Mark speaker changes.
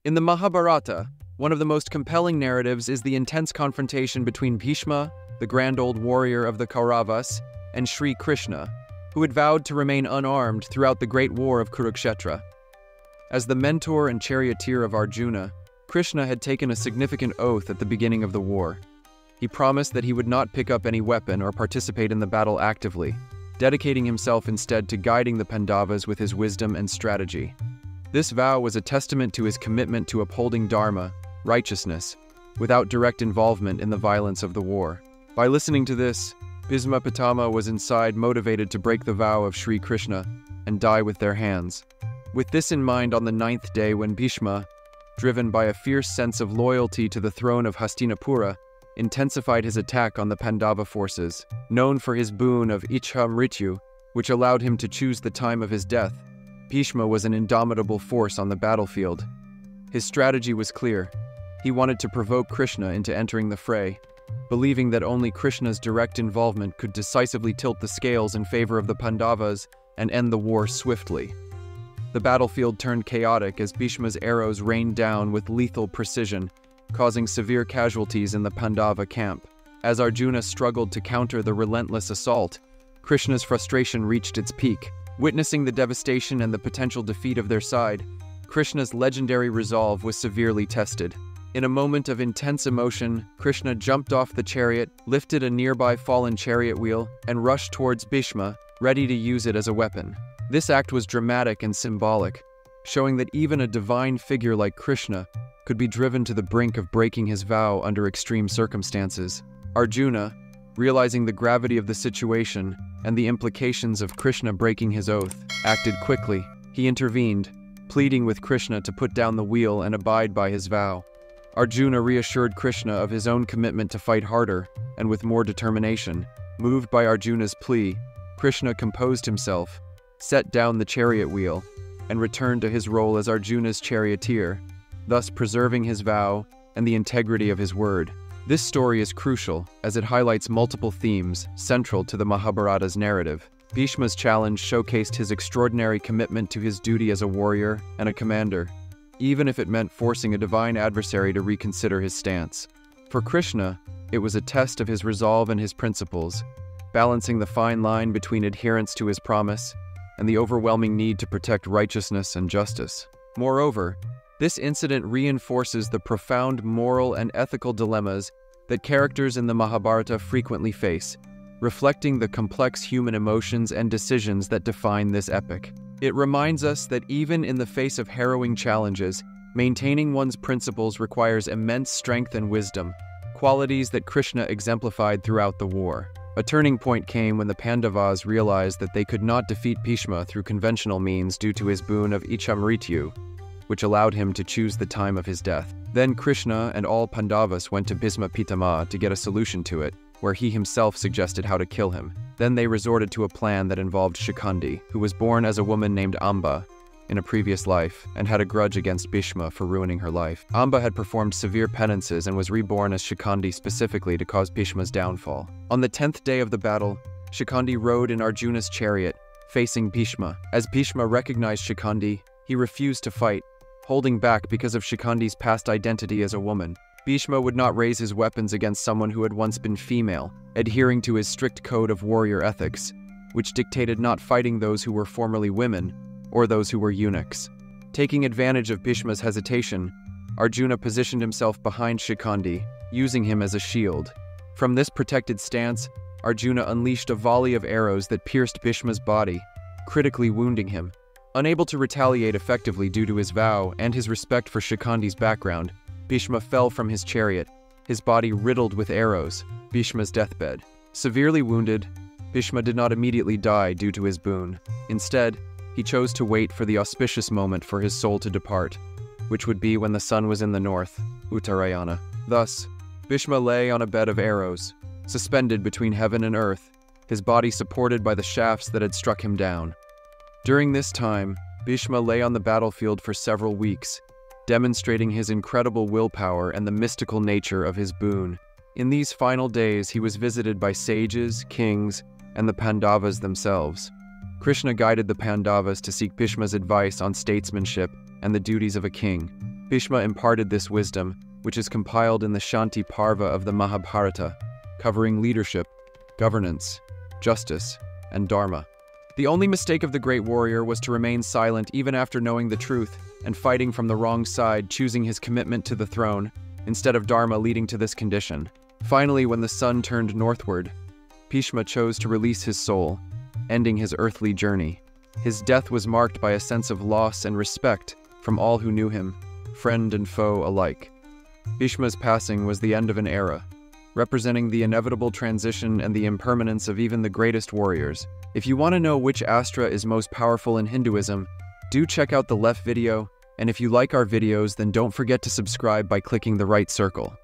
Speaker 1: In the Mahabharata, one of the most compelling narratives is the intense confrontation between Bhishma, the grand old warrior of the Kauravas, and Shri Krishna, who had vowed to remain unarmed throughout the great war of Kurukshetra. As the mentor and charioteer of Arjuna, Krishna had taken a significant oath at the beginning of the war. He promised that he would not pick up any weapon or participate in the battle actively, dedicating himself instead to guiding the Pandavas with his wisdom and strategy. This vow was a testament to his commitment to upholding dharma, righteousness, without direct involvement in the violence of the war. By listening to this, Bhishma Pitamaha was inside motivated to break the vow of Shri Krishna and die with their hands. With this in mind, on the 9th day, when Bhishma, driven by a fierce sense of loyalty to the throne of Hastinapura, intensified his attack on the Pandava forces, known for his boon of Ichha Mrityu, which allowed him to choose the time of his death, Bhishma was an indomitable force on the battlefield. His strategy was clear. He wanted to provoke Krishna into entering the fray, believing that only Krishna's direct involvement could decisively tilt the scales in favor of the Pandavas and end the war swiftly. The battlefield turned chaotic as Bhishma's arrows rained down with lethal precision, causing severe casualties in the Pandava camp. As Arjuna struggled to counter the relentless assault, Krishna's frustration reached its peak. Witnessing the devastation and the potential defeat of their side, Krishna's legendary resolve was severely tested. In a moment of intense emotion, Krishna jumped off the chariot, lifted a nearby fallen chariot wheel, and rushed towards Bhishma, ready to use it as a weapon. This act was dramatic and symbolic, showing that even a divine figure like Krishna could be driven to the brink of breaking his vow under extreme circumstances. Arjuna, realizing the gravity of the situation and the implications of Krishna breaking his oath, acted quickly. He intervened, pleading with Krishna to put down the wheel and abide by his vow. Arjuna reassured Krishna of his own commitment to fight harder and with more determination. Moved by Arjuna's plea, Krishna composed himself, set down the chariot wheel, and returned to his role as Arjuna's charioteer, thus preserving his vow and the integrity of his word. This story is crucial as it highlights multiple themes central to the Mahabharata's narrative. Bhishma's challenge showcased his extraordinary commitment to his duty as a warrior and a commander, even if it meant forcing a divine adversary to reconsider his stance. For Krishna, it was a test of his resolve and his principles, balancing the fine line between adherence to his promise and the overwhelming need to protect righteousness and justice. Moreover, this incident reinforces the profound moral and ethical dilemmas that characters in the Mahabharata frequently face, reflecting the complex human emotions and decisions that define this epic. It reminds us that even in the face of harrowing challenges, maintaining one's principles requires immense strength and wisdom, qualities that Krishna exemplified throughout the war. A turning point came when the Pandavas realized that they could not defeat Bhishma through conventional means due to his boon of Ichha Mrityu, which allowed him to choose the time of his death. Then Krishna and all Pandavas went to Bhishma Pitamaha to get a solution to it, where he himself suggested how to kill him. Then they resorted to a plan that involved Shikhandi, who was born as a woman named Amba in a previous life and had a grudge against Bhishma for ruining her life. Amba had performed severe penances and was reborn as Shikhandi specifically to cause Bhishma's downfall. On the 10th day of the battle, Shikhandi rode in Arjuna's chariot, facing Bhishma. As Bhishma recognized Shikhandi, he refused to fight, holding back because of Shikhandi's past identity as a woman. Bhishma would not raise his weapons against someone who had once been female, adhering to his strict code of warrior ethics, which dictated not fighting those who were formerly women or those who were eunuchs. Taking advantage of Bhishma's hesitation, Arjuna positioned himself behind Shikhandi, using him as a shield. From this protected stance, Arjuna unleashed a volley of arrows that pierced Bhishma's body, critically wounding him. Unable to retaliate effectively due to his vow and his respect for Shikhandi's background, Bhishma fell from his chariot, his body riddled with arrows, Bhishma's deathbed. Severely wounded, Bhishma did not immediately die due to his boon. Instead, he chose to wait for the auspicious moment for his soul to depart, which would be when the sun was in the north, Uttarayana. Thus, Bhishma lay on a bed of arrows, suspended between heaven and earth, his body supported by the shafts that had struck him down. During this time, Bhishma lay on the battlefield for several weeks, demonstrating his incredible willpower and the mystical nature of his boon. In these final days, he was visited by sages, kings, and the Pandavas themselves. Krishna guided the Pandavas to seek Bhishma's advice on statesmanship and the duties of a king. Bhishma imparted this wisdom, which is compiled in the Shanti Parva of the Mahabharata, covering leadership, governance, justice, and dharma. The only mistake of the great warrior was to remain silent even after knowing the truth and fighting from the wrong side, choosing his commitment to the throne, instead of dharma leading to this condition. Finally, when the sun turned northward, Bhishma chose to release his soul, ending his earthly journey. His death was marked by a sense of loss and respect from all who knew him, friend and foe alike. Bhishma's passing was the end of an era, representing the inevitable transition and the impermanence of even the greatest warriors. If you want to know which astra is most powerful in Hinduism, do check out the left video, and if you like our videos, then don't forget to subscribe by clicking the right circle.